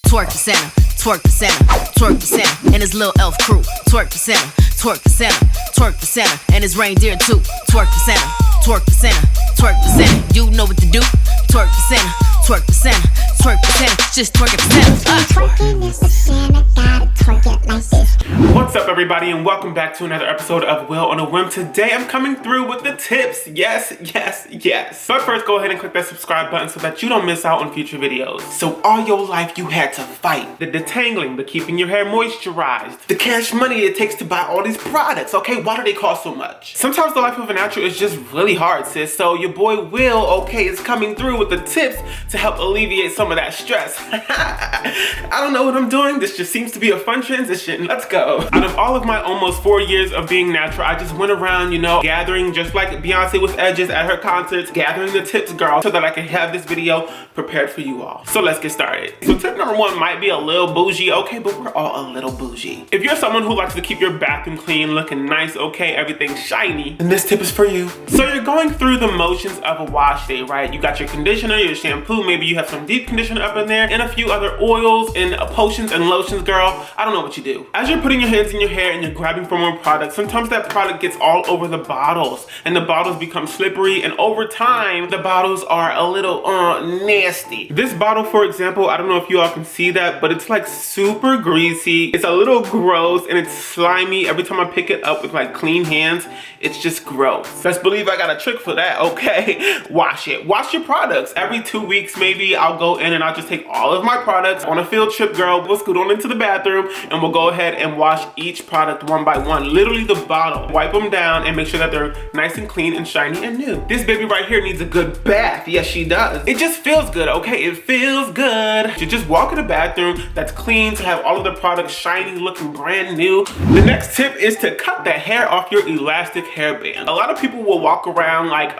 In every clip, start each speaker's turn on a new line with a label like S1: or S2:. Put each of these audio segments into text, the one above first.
S1: twerk the center, twerk the center, twerk the center, and his little elf crew. Twerk the center, twerk the center, twerk the center, and his reindeer too. Twerk the center, twerk the center, twerk the center. You know what to do. Twerk the center, twerk the center, twerk the center, just twerk it the center.
S2: Twerking is the center, gotta twerk it like this.
S3: What's up, everybody, and welcome back to another episode of Will on a Whim. Today I'm coming through with the tips. Yes. But first, go ahead and click that subscribe button so that you don't miss out on future videos. So all your life you had to fight the detangling, the keeping your hair moisturized, the cash money it takes to buy all these products. Okay, why do they cost so much? Sometimes the life of a natural is just really hard, sis. So your boy Will, okay, is coming through with the tips to help alleviate some of that stress. I don't know what I'm doing. This just seems to be a fun transition. Let's go. Out of all of my almost 4 years of being natural, I just went around, gathering just like Beyonce with edges at her concerts, gathering the tips, girl, so that I can have this video prepared for you all. So let's get started. So tip number 1 might be a little bougie, okay, but we're all a little bougie. If you're someone who likes to keep your bathroom clean, looking nice, okay, everything shiny, then this tip is for you. So you're going through the motions of a wash day, right? You got your conditioner, your shampoo, maybe you have some deep conditioner up in there, and a few other oils and potions and lotions, girl. I don't know what you do. As you're putting your hands in your hair and you're grabbing for more product, sometimes that product gets all over the bottles, and the bottles become slippery, and over time, the bottles are a little nasty. This bottle, for example, I don't know if you all can see that, but it's like super greasy. It's a little gross, and it's slimy. Every time I pick it up with like clean hands, it's just gross. Best believe I got a trick for that, okay? Wash it. Wash your products. Every 2 weeks, maybe, I'll go in and I'll just take all of my products on a field trip, girl. We'll scoot on into the bathroom and we'll go ahead and wash each product one by one. Literally the bottle. Wipe them down and make sure that they're nice and clean and shiny and new. This baby right here needs a good bath. Yes, she does. It just feels good, okay? It feels good to just walk in the bathroom that's clean, to have all of the products shiny, looking brand new. The next tip is to cut the hair off your elastic hairband. A lot of people will walk around like,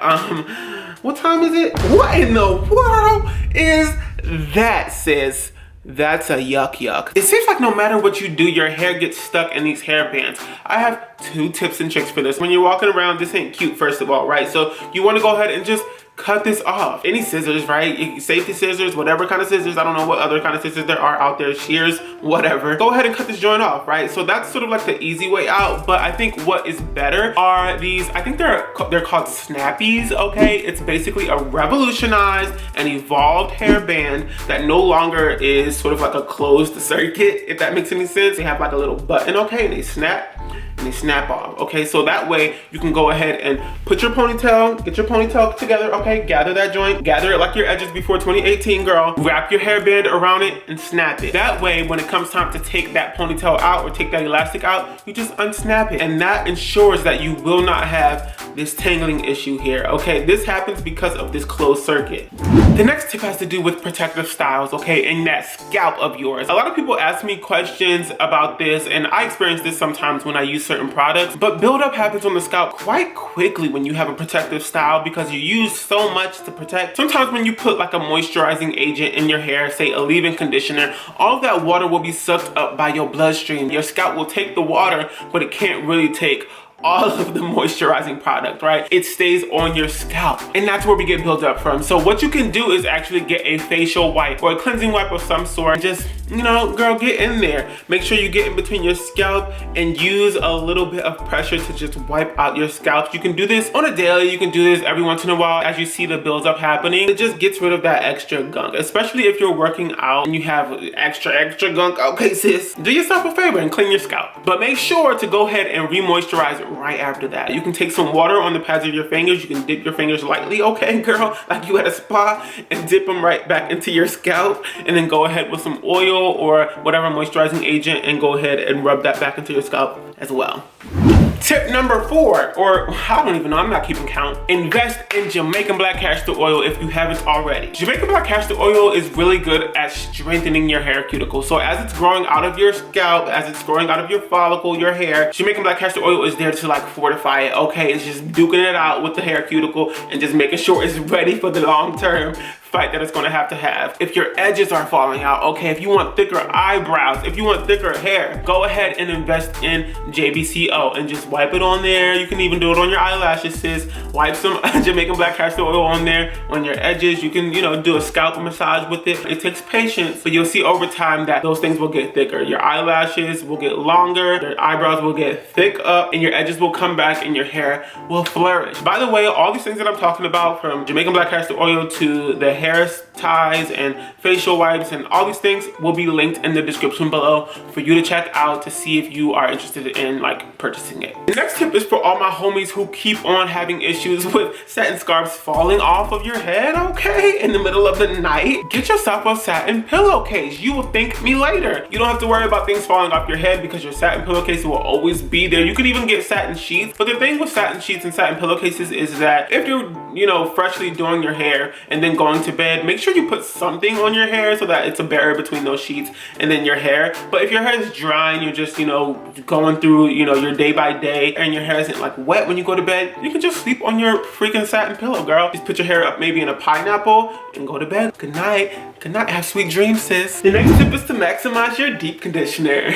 S3: what time is it? What in the world is that, sis? That's a yuck. It seems like no matter what you do, your hair gets stuck in these hair bands. I have 2 tips and tricks for this. When you're walking around, this ain't cute, first of all, right? So you want to go ahead and just cut this off. Any scissors, right? Safety scissors, whatever kind of scissors. I don't know what other kind of scissors there are out there. Shears, whatever. Go ahead and cut this joint off, right? So that's sort of like the easy way out. But I think what is better are these, I think they're called Snappies, okay? It's basically a revolutionized and evolved hairband that no longer is sort of like a closed circuit, if that makes any sense. They have like a little button, okay? And they snap. And they snap off, okay? So that way you can go ahead and put your ponytail, get your ponytail together, okay? Gather that joint, gather it like your edges before 2018, girl. Wrap your hairband around it and snap it. That way, when it comes time to take that ponytail out or take that elastic out, you just unsnap it. And that ensures that you will not have this tangling issue here, okay? This happens because of this closed circuit. The next tip has to do with protective styles, okay? And that scalp of yours. A lot of people ask me questions about this, and I experience this sometimes when I use certain products, but buildup happens on the scalp quite quickly when you have a protective style because you use so much to protect. Sometimes when you put like a moisturizing agent in your hair, say a leave-in conditioner, all of that water will be sucked up by your bloodstream. Your scalp will take the water, but it can't really take all of the moisturizing product, right? It stays on your scalp, and that's where we get built up from. So what you can do is actually get a facial wipe or a cleansing wipe of some sort. Just, girl, get in there. Make sure you get in between your scalp and use a little bit of pressure to just wipe out your scalp. You can do this on a daily. You can do this every once in a while as you see the buildup happening. It just gets rid of that extra gunk, especially if you're working out and you have extra gunk. Okay, sis, do yourself a favor and clean your scalp. But make sure to go ahead and re-moisturize it right after that. You can take some water on the pads of your fingers. You can dip your fingers lightly, okay, girl, like you at a spa, and dip them right back into your scalp, and then go ahead with some oil or whatever moisturizing agent and go ahead and rub that back into your scalp as well. Tip number 4, or I don't even know, I'm not keeping count. Invest in Jamaican black castor oil if you haven't already. Jamaican black castor oil is really good at strengthening your hair cuticle. So as it's growing out of your scalp, as it's growing out of your follicle, your hair, Jamaican black castor oil is there to like fortify it, okay? It's just duking it out with the hair cuticle and just making sure it's ready for the long term fight that it's going to have. If your edges are falling out, okay, if you want thicker eyebrows, if you want thicker hair, go ahead and invest in JBCO and just wipe it on there. You can even do it on your eyelashes, sis. Wipe some Jamaican black castor oil on there, on your edges. You can, you know, do a scalp massage with it. It takes patience, but you'll see over time that those things will get thicker. Your eyelashes will get longer, your eyebrows will get thick up, and your edges will come back and your hair will flourish. By the way, all these things that I'm talking about, from Jamaican black castor oil to the hair ties and facial wipes and all these things, will be linked in the description below for you to check out to see if you are interested in like purchasing it. The next tip is for all my homies who keep on having issues with satin scarves falling off of your head, okay, in the middle of the night. Get yourself a satin pillowcase. You will thank me later. You don't have to worry about things falling off your head because your satin pillowcase will always be there. You could even get satin sheets, but the thing with satin sheets and satin pillowcases is that if you're, you know, freshly doing your hair and then going to bed, make sure you put something on your hair so that it's a barrier between those sheets and then your hair. But if your hair is dry and you're just, you know, going through, you know, your day by day and your hair isn't like wet when you go to bed, you can just sleep on your freaking satin pillow, girl. Just put your hair up maybe in a pineapple and go to bed. Good night. Good night. Have sweet dreams, sis. The next tip is to maximize your deep conditioner.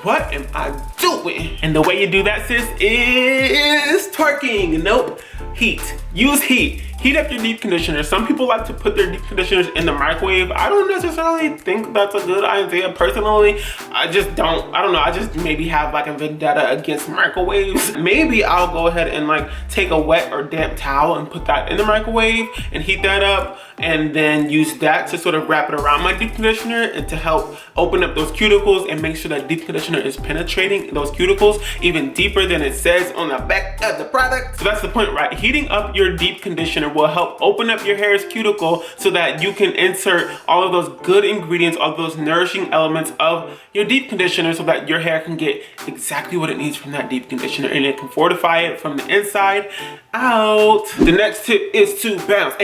S3: What am I doing? And the way you do that, sis, is twerking. Nope. Heat. Use heat. Heat up your deep conditioner. Some people like to put their deep conditioners in the microwave. I don't necessarily think that's a good idea. Personally, I just don't. I don't know. I just maybe have like a vendetta against microwaves. Maybe I'll go ahead and like take a wet or damp towel and put that in the microwave and heat that up, and then use that to sort of wrap it around my deep conditioner and to help open up those cuticles and make sure that deep conditioner is penetrating those cuticles even deeper than it says on the back of the product. So that's the point, right? Heating up your deep conditioner will help open up your hair's cuticle so that you can insert all of those good ingredients, all of those nourishing elements of your deep conditioner so that your hair can get exactly what it needs from that deep conditioner, and it can fortify it from the inside out. The next tip is to bounce,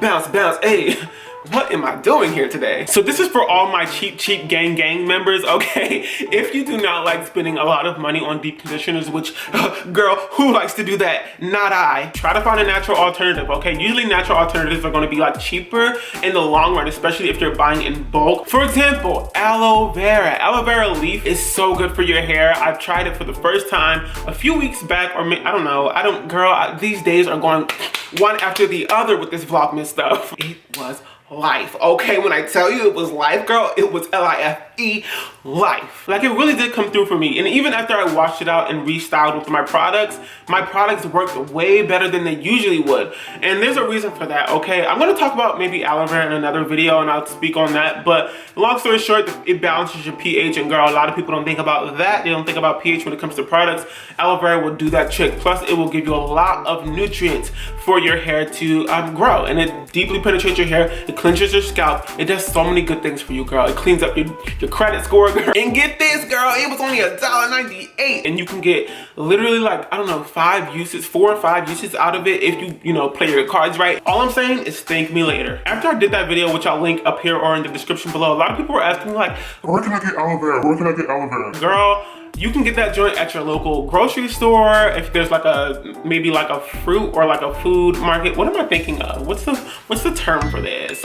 S3: bounce, bounce, What am I doing here today? So this is for all my cheap gang members, okay? If you do not like spending a lot of money on deep conditioners, which, girl, who likes to do that? Not I. Try to find a natural alternative, okay? Usually natural alternatives are gonna be like cheaper in the long run, especially if you're buying in bulk. For example, aloe vera. Aloe vera leaf is so good for your hair. I've tried it for the first time a few weeks back, or I don't know. Girl, these days are going one after the other with this Vlogmas stuff. It was life, okay? When I tell you it was life, girl, it was L-I-F-E, life. Like, it really did come through for me. And even after I washed it out and restyled with my products worked way better than they usually would. And there's a reason for that, okay? I'm gonna talk about maybe aloe vera in another video and I'll speak on that. But long story short, it balances your pH, and girl, a lot of people don't think about that. They don't think about pH when it comes to products. Aloe vera will do that trick. Plus, it will give you a lot of nutrients for your hair to grow. And it deeply penetrates your hair. It cleanses your scalp. It does so many good things for you, girl. It cleans up your credit score, girl. And get this, girl, it was only $1.98. And you can get literally like, I don't know, 4 or 5 uses out of it if you know, play your cards right. All I'm saying is thank me later. After I did that video, which I'll link up here or in the description below, a lot of people were asking me like, where can I get aloe vera? Where can I get aloe vera? Girl, you can get that joint at your local grocery store. If there's like maybe like a fruit or like a food market. What am I thinking of? What's the term for this?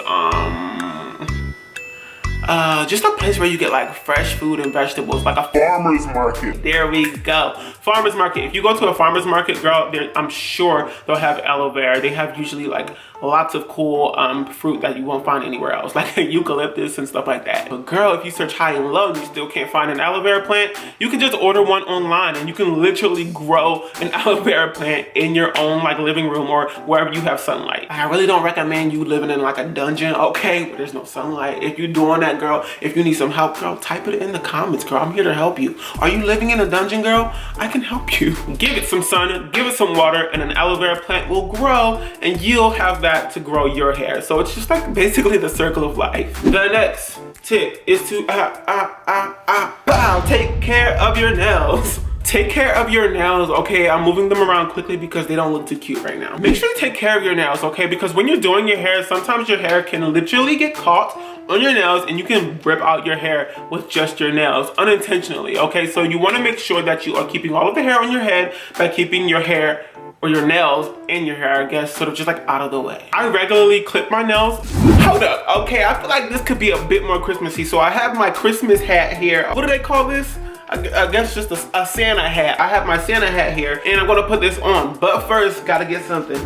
S3: Just a place where you get like fresh food and vegetables, like a farmer's market. There we go. Farmer's market. If you go to a farmer's market, girl, I'm sure they'll have aloe vera. They have usually like lots of cool fruit that you won't find anywhere else, like eucalyptus and stuff like that. But girl, if you search high and low and you still can't find an aloe vera plant, you can just order one online and you can literally grow an aloe vera plant in your own like living room or wherever you have sunlight. I really don't recommend you living in like a dungeon, okay, where there's no sunlight. If you're doing that, girl, if you need some help, girl, type it in the comments, girl. I'm here to help you. Are you living in a dungeon, girl? I can help you. Give it some sun, give it some water, and an aloe vera plant will grow, and you'll have that to grow your hair. So it's just like basically the circle of life. The next tip is to take care of your nails. Take care of your nails, okay? I'm moving them around quickly because they don't look too cute right now. Make sure you take care of your nails, okay? Because when you're doing your hair, sometimes your hair can literally get caught on your nails and you can rip out your hair with just your nails unintentionally, okay? So you wanna make sure that you are keeping all of the hair on your head by keeping your hair or your nails in your hair, I guess, sort of just like out of the way. I regularly clip my nails. Hold up, okay, I feel like this could be a bit more Christmassy. So I have my Christmas hat here. What do they call this? I guess just a Santa hat. I have my Santa hat here and I'm gonna put this on. But first, gotta get something.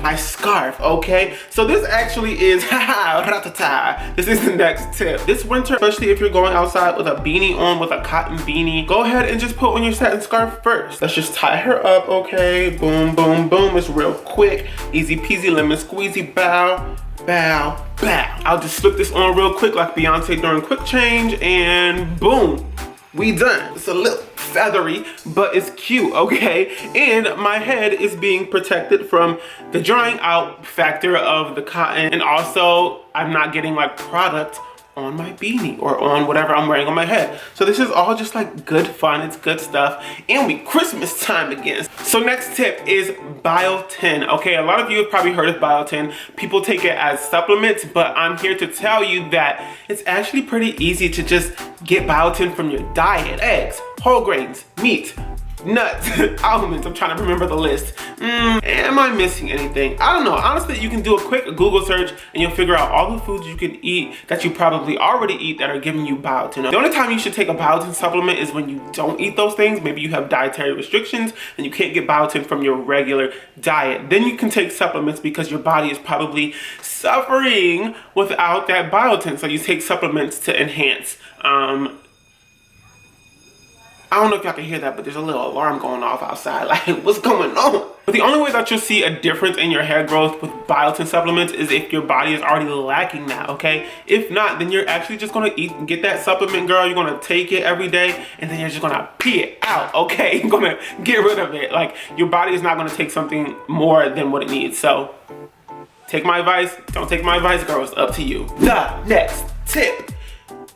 S3: My scarf, okay? So this actually is, this is the next tip. This winter, especially if you're going outside with a beanie on, with a cotton beanie, go ahead and just put on your satin scarf first. Let's just tie her up, okay? Boom, boom, boom. It's real quick. Easy peasy, lemon squeezy, bow, bow, bow. I'll just slip this on real quick like Beyonce during Quick Change and boom. We done. It's a little feathery, but it's cute, okay? And my head is being protected from the drying out factor of the cotton. And also, I'm not getting like product on my beanie or on whatever I'm wearing on my head. So this is all just like good fun. It's good stuff. And we Christmas time again. So next tip is Biotin. Okay, a lot of you have probably heard of Biotin. People take it as supplements, but I'm here to tell you that it's actually pretty easy to just get Biotin from your diet. Eggs, whole grains, meat, nuts, almonds. I'm trying to remember the list. Am I missing anything? I don't know. Honestly, you can do a quick Google search and you'll figure out all the foods you can eat that you probably already eat that are giving you biotin. The only time you should take a biotin supplement is when you don't eat those things. Maybe you have dietary restrictions and you can't get biotin from your regular diet. Then you can take supplements because your body is probably suffering without that biotin. So you take supplements to enhance. I don't know if y'all can hear that, but there's a little alarm going off outside. Like, what's going on? But the only way that you'll see a difference in your hair growth with biotin supplements is if your body is already lacking that, okay? If not, then you're actually just gonna get that supplement, girl. You're gonna take it every day, and then you're just gonna pee it out, okay? You're gonna get rid of it. Like, your body is not gonna take something more than what it needs. So, take my advice. Don't take my advice, girl. It's up to you. The next tip.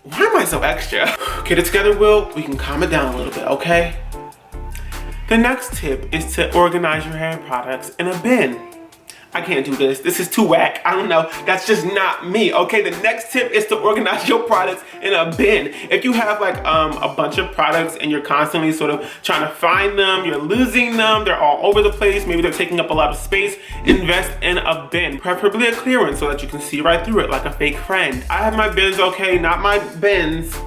S3: Why am I so extra? Get it together, Will. We can calm it down a little bit, okay? The next tip is to organize your hair products in a bin. I can't do this. This is too whack. I don't know. That's just not me, okay? The next tip is to organize your products in a bin. If you have like a bunch of products and you're constantly sort of trying to find them, you're losing them, they're all over the place, maybe they're taking up a lot of space, invest in a bin, preferably a clear one so that you can see right through it like a fake friend. I have my bins, okay? Not my bins.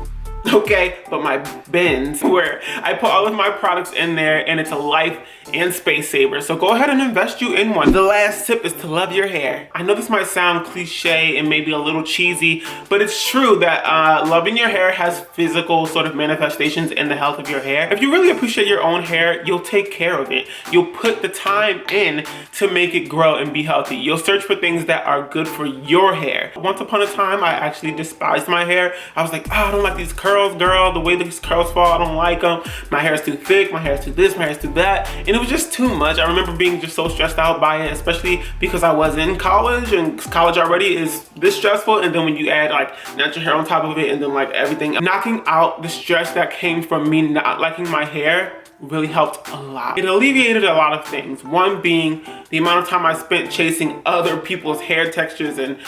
S3: Okay, but my bins where I put all of my products in there and it's a life and space saver. So go ahead and invest you in one. The last tip is to love your hair. I know this might sound cliche and maybe a little cheesy, but it's true that loving your hair has physical sort of manifestations in the health of your hair. If you really appreciate your own hair, you'll take care of it. You'll put the time in to make it grow and be healthy. You'll search for things that are good for your hair. Once upon a time, I actually despised my hair. I was like, oh, I don't like these curls, girl. The way these curls fall, I don't like them. My hair is too thick, my hair is too this, my hair is too that. And it was just too much. I remember being just so stressed out by it, especially because I was in college and college already is this stressful. And then when you add like natural hair on top of it and then like everything, knocking out the stress that came from me not liking my hair really helped a lot. It alleviated a lot of things. One being the amount of time I spent chasing other people's hair textures and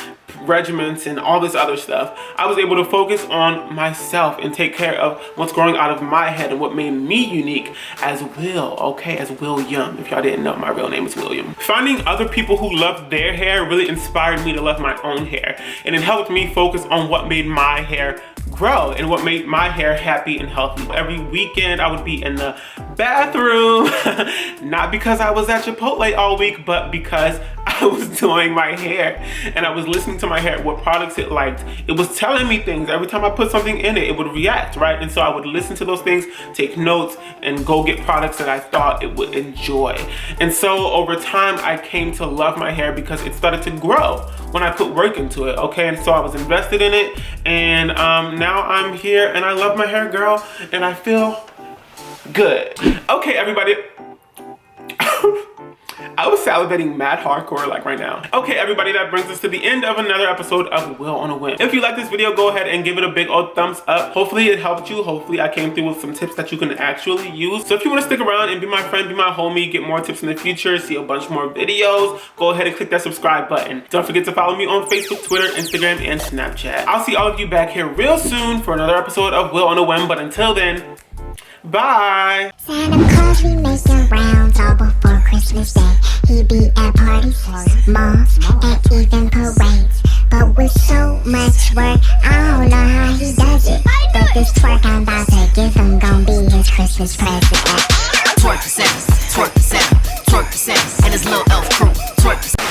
S3: regimens and all this other stuff. I was able to focus on myself and take care of what's growing out of my head and what made me unique as Will, okay, as William. If y'all didn't know, my real name is William. Finding other people who loved their hair really inspired me to love my own hair, and it helped me focus on what made my hair grow and what made my hair happy and healthy. Every weekend I would be in the bathroom, not because I was at Chipotle all week, but because I was doing my hair and I was listening to my hair, what products it liked. It was telling me things. Every time I put something in it, it would react, right? And so I would listen to those things, take notes, and go get products that I thought it would enjoy. And so over time, I came to love my hair because it started to grow when I put work into it, okay? And so I was invested in it, and now I'm here and I love my hair, girl, and I feel good. Okay, everybody. I was salivating mad hardcore like right now. Okay, everybody, that brings us to the end of another episode of Will on a Whim. If you like this video, go ahead and give it a big old thumbs up. Hopefully it helped you. Hopefully I came through with some tips that you can actually use. So if you want to stick around and be my friend, be my homie, get more tips in the future, see a bunch more videos, go ahead and click that subscribe button. Don't forget to follow me on Facebook, Twitter, Instagram, and Snapchat. I'll see all of you back here real soon for another episode of Will on a Whim, but until then, bye!
S2: Santa Claus, we make your rounds all before Christmas. Christmas Day. He be at parties, malls, and even parades. But with so much work, I don't know how he does it. But this twerk I'm about to give him gon' be his Christmas present.
S1: Twerk the center, twerk the